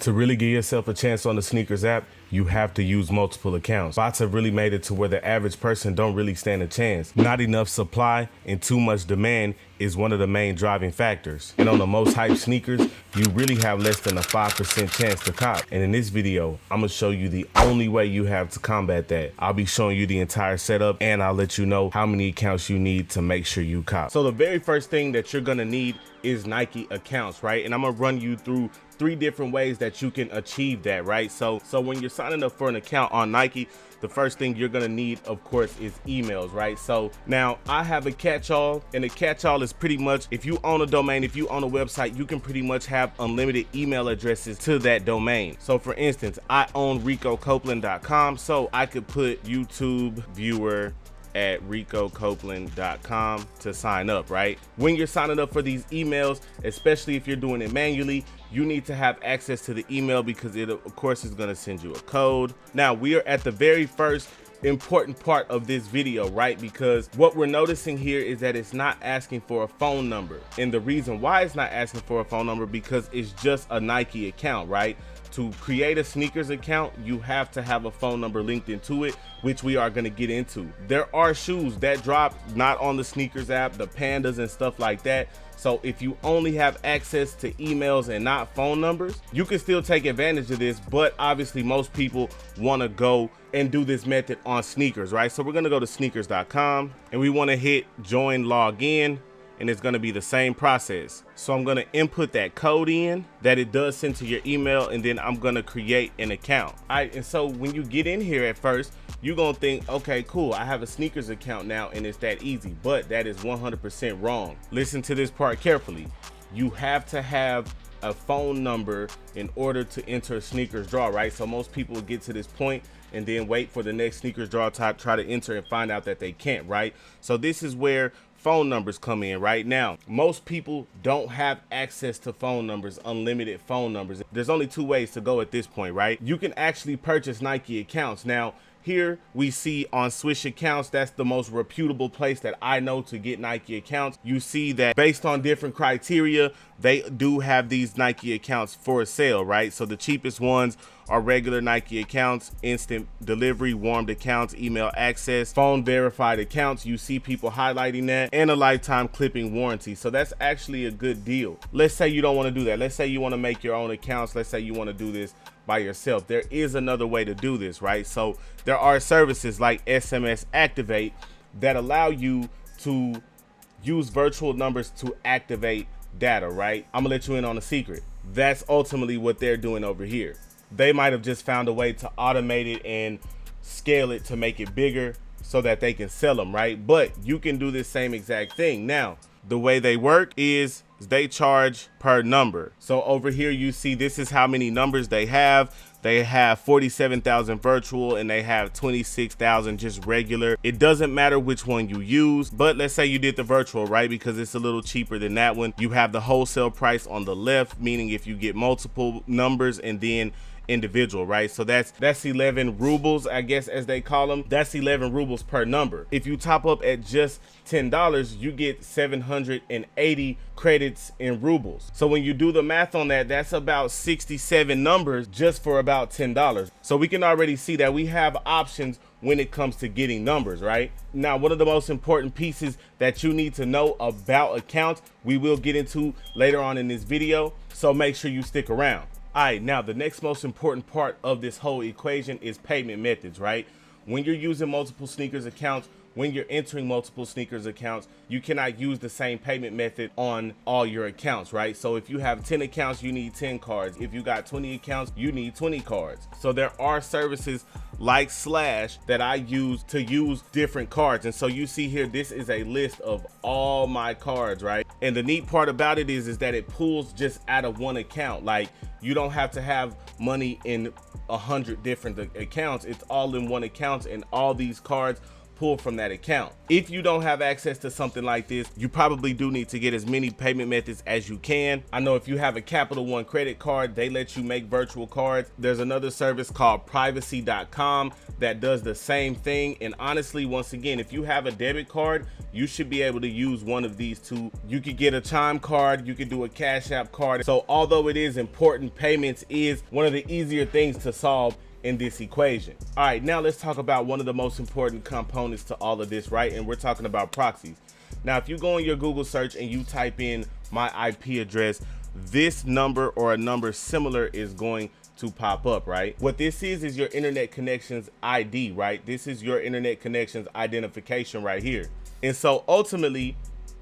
To really give yourself a chance on the Snkrs app, you have to use multiple accounts. Bots have really made it to where the average person don't really stand a chance. Not enough supply and too much demand is one of the main driving factors. And on the most hyped sneakers, you really have less than a 5% chance to cop. And in this video, I'm gonna show you the only way you have to combat that. I'll be showing you the entire setup and I'll let you know how many accounts you need to make sure you cop. So the very first thing that you're gonna need is Nike accounts, right? And I'm gonna run you through 3 different ways that you can achieve that, right? So when you're signing up for an account on Nike, the first thing you're gonna need, of course, is emails, right? So now I have a catch-all, and the catch-all is pretty much, if you own a domain, if you own a website, you can pretty much have unlimited email addresses to that domain. So for instance, I own ricocopeland.com, so I could put YouTube viewer at ricocopeland.com to sign up, right? When you're signing up for these emails, especially if you're doing it manually, you need to have access to the email because it, of course, is going to send you a code. Now, we are at the very first important part of this video, right? Because what we're noticing here is that it's not asking for a phone number. And the reason why it's not asking for a phone number, because it's just a Nike account, right? To create a Snkrs account, you have to have a phone number linked into it, which we are going to get into. There are shoes that drop not on the Snkrs app, the pandas and stuff like that. So if you only have access to emails and not phone numbers, you can still take advantage of this, but obviously most people want to go and do this method on Snkrs, right? So we're going to go to snkrs.com and we want to hit join login. And it's going to be the same process. So I'm going to input that code in that it does send to your email, and then I'm going to create an account. And so when you get in here at first, you're going to think, okay, cool, I have a Snkrs account now and it's that easy, but that is 100% wrong. Listen to this part carefully. You have to have a phone number in order to enter a Snkrs draw, right? So most people will get to this point and then wait for the next Snkrs draw type, try to enter and find out that they can't, right? So this is where phone numbers come in right now. Most people don't have access to phone numbers, unlimited phone numbers. There's only 2 ways to go at this point, right? You can actually purchase Nike accounts. Now, here we see on Swish accounts, that's the most reputable place that I know to get Nike accounts. You see that based on different criteria, they do have these Nike accounts for sale, right? So the cheapest ones are regular Nike accounts, instant delivery, warmed accounts, email access, phone verified accounts. You see people highlighting that, and a lifetime clipping warranty. So that's actually a good deal. Let's say you don't want to do that. Let's say you want to make your own accounts. Let's say you want to do this by yourself. There is another way to do this, right? So there are services like SMS Activate that allow you to use virtual numbers to activate data, right? I'm gonna let you in on a secret. That's ultimately what they're doing over here. They might have just found a way to automate it and scale it to make it bigger so that they can sell them, right? But you can do this same exact thing. Now, the way they work is they charge per number. So over here you see this is how many numbers they have. They have 47,000 virtual and they have 26,000 just regular. It doesn't matter which one you use, but let's say you did the virtual, right? Because it's a little cheaper than that one. You have the wholesale price on the left, meaning if you get multiple numbers and then individual, right? So that's 11 rubles, I guess, as they call them. That's 11 rubles per number. If you top up at just $10, you get 780 credits in rubles. So when you do the math on that, that's about 67 numbers just for about $10. So we can already see that we have options when it comes to getting numbers, right? Now, one of the most important pieces that you need to know about accounts, we will get into later on in this video. So make sure you stick around. All right, now the next most important part of this whole equation is payment methods, right? When you're using multiple Snkrs accounts, when you're entering multiple Snkrs accounts, you cannot use the same payment method on all your accounts, right? So if you have 10 accounts, you need 10 cards. If you got 20 accounts, you need 20 cards. So there are services like Slash that I use to use different cards. And so you see here, this is a list of all my cards, right? And the neat part about it is that it pulls just out of one account. Like, you don't have to have money in 100 different accounts. It's all in one account, and all these cards pull from that account. If you don't have access to something like this, you probably do need to get as many payment methods as you can. I know if you have a Capital One credit card, they let you make virtual cards. There's another service called privacy.com that does the same thing. And honestly, once again, if you have a debit card, you should be able to use one of these two. You could get a Chime card, you could do a Cash App card. So although it is important, payments is one of the easier things to solve in this equation. All right, now let's talk about one of the most important components to all of this, right? And we're talking about proxies. Now, if you go in your Google search and you type in my IP address, this number or a number similar is going to pop up, right? What this is your internet connections ID, right? This is your internet connections identification right here. And so ultimately,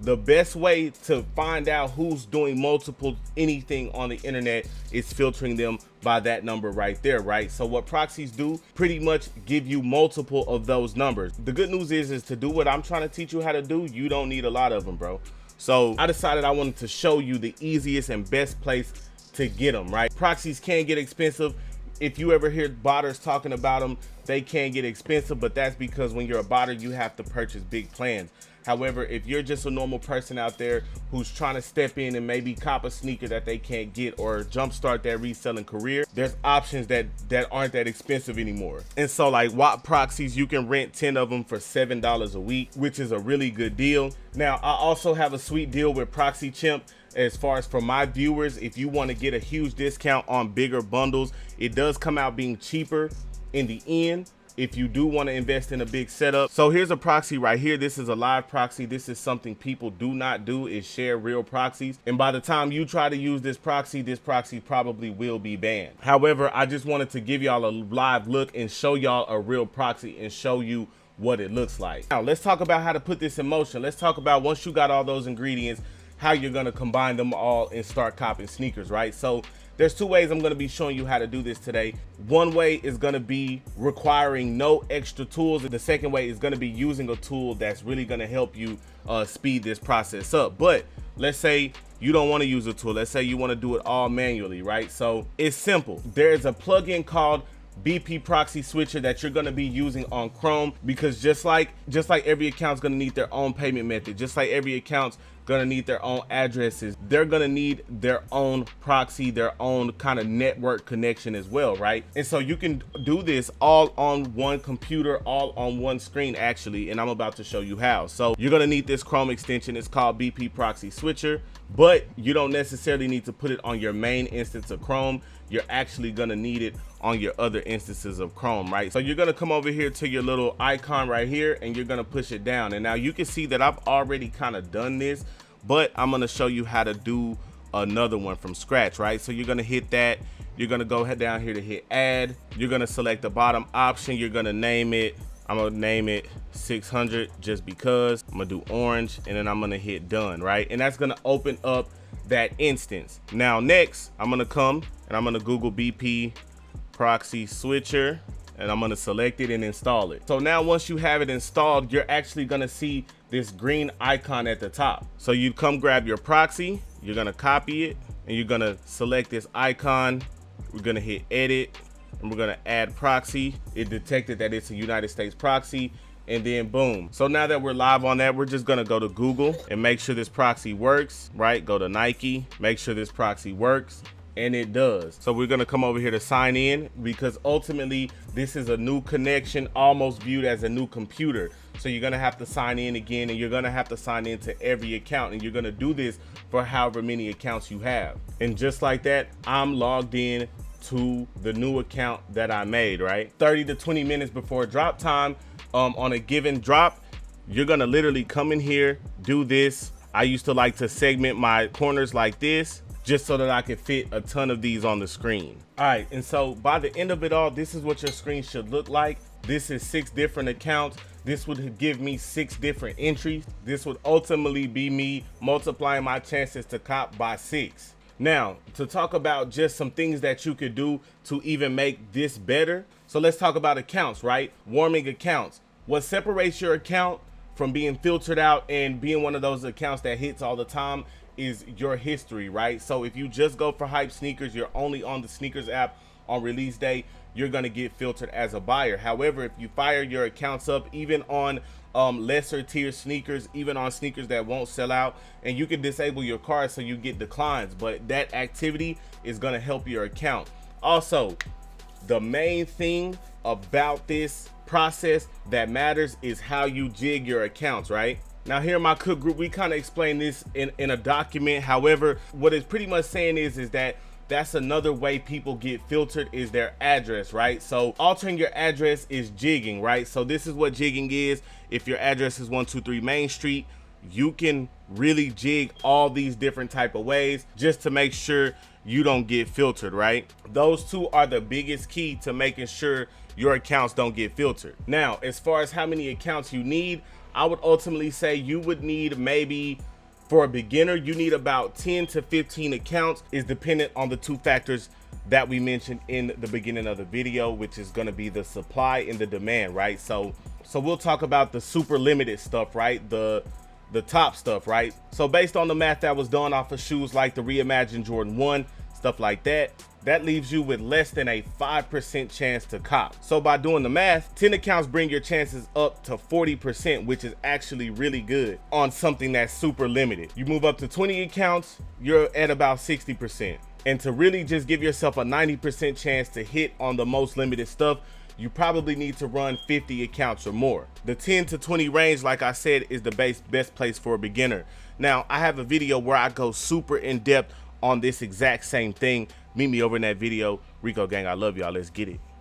the best way to find out who's doing multiple anything on the internet is filtering them by that number right there, right? So what proxies do, pretty much give you multiple of those numbers. The good news is to do what I'm trying to teach you how to do, you don't need a lot of them, bro. So I decided I wanted to show you the easiest and best place to get them, right? Proxies can get expensive. If you ever hear botters talking about them, they can get expensive, but that's because when you're a botter, you have to purchase big plans. However, if you're just a normal person out there who's trying to step in and maybe cop a sneaker that they can't get or jumpstart that reselling career, there's options that aren't that expensive anymore. And so like Watt proxies, you can rent 10 of them for $7 a week, which is a really good deal. Now, I also have a sweet deal with ProxyChimp. As far as for my viewers, if you want to get a huge discount on bigger bundles, it does come out being cheaper in the end if you do want to invest in a big setup. So here's a proxy right here. This is a live proxy. This is something people do not do, is share real proxies. And by the time you try to use this proxy probably will be banned. However, I just wanted to give y'all a live look and show y'all a real proxy and show you what it looks like. Now let's talk about how to put this in motion. Let's talk about, once you got all those ingredients, how you're going to combine them all and start copping sneakers, right? So there's two ways I'm going to be showing you how to do this today. One way is going to be requiring no extra tools. The second way is going to be using a tool that's really going to help you speed this process up. But let's say you don't want to use a tool. Let's say you want to do it all manually, right? So it's simple. There's a plugin called BP Proxy Switcher that you're going to be using on Chrome, because just like every account's going to need their own payment method, just like every account's going to need their own addresses, they're going to need their own proxy, their own kind of network connection as well, right? And so you can do this all on one computer, all on one screen actually, and I'm about to show you how. So you're going to need this Chrome extension. It's called BP Proxy Switcher, but you don't necessarily need to put it on your main instance of Chrome. You're actually going to need it on your other instances of Chrome, right? So you're going to come over here to your little icon right here and you're going to push it down. And now you can see that I've already kind of done this, but I'm going to show you how to do another one from scratch, right? So you're going to hit that. You're going to go head down here to hit add. You're going to select the bottom option. You're going to name it. I'm going to name it 600 just because. I'm going to do orange and then I'm going to hit done, right? And that's going to open up that instance. Now next, I'm going to come and I'm going to Google BP Proxy Switcher and I'm going to select it and install it. So now once you have it installed, you're actually going to see this green icon at the top. So you come grab your proxy, you're going to copy it and you're going to select this icon. We're going to hit edit and we're going to add proxy. It detected that it's a United States proxy, and then boom. So now that we're live on that, we're just going to go to Google and make sure this proxy works, right? Go to Nike, make sure this proxy works. And it does. So we're going to come over here to sign in, because ultimately this is a new connection, almost viewed as a new computer. So you're going to have to sign in again, and you're going to have to sign into every account, and you're going to do this for however many accounts you have. And just like that, I'm logged in to the new account that I made, right? 30 to 20 minutes before drop time, on a given drop, you're going to literally come in here, do this. I used to like to segment my corners like this, just so that I could fit a ton of these on the screen. All right, and so by the end of it all, this is what your screen should look like. This is 6 different accounts. This would give me 6 different entries. This would ultimately be me multiplying my chances to cop by 6. Now, to talk about just some things that you could do to even make this better. So let's talk about accounts, right? Warming accounts. What separates your account from being filtered out and being one of those accounts that hits all the time is your history, right? So if you just go for hype sneakers, you're only on the Snkrs app on release day, you're gonna get filtered as a buyer. However, if you fire your accounts up, even on lesser tier sneakers, even on sneakers that won't sell out, and you can disable your card so you get declines, but that activity is gonna help your account. Also, the main thing about this process that matters is how you jig your accounts, right? Now here in my cook group, we kind of explain this in a document. However, what it's pretty much saying is that that's another way people get filtered is their address, right? So altering your address is jigging, right? So this is what jigging is. If your address is 123 Main Street, you can really jig all these different type of ways just to make sure you don't get filtered, right? Those two are the biggest key to making sure your accounts don't get filtered. Now, as far as how many accounts you need, I would ultimately say you would need maybe, for a beginner, you need about 10 to 15 accounts. Is dependent on the two factors that we mentioned in the beginning of the video, which is going to be the supply and the demand, right? So we'll talk about the super limited stuff, right? The top stuff, right? So based on the math that was done off of shoes like the reimagined Jordan 1, stuff like that, that leaves you with less than a 5% chance to cop. So by doing the math, 10 accounts bring your chances up to 40%, which is actually really good on something that's super limited. You move up to 20 accounts, you're at about 60%. And to really just give yourself a 90% chance to hit on the most limited stuff, you probably need to run 50 accounts or more. The 10 to 20 range, like I said, is the best place for a beginner. Now, I have a video where I go super in depth on this exact same thing. Meet me over in that video. Rico gang, I love y'all. Let's get it.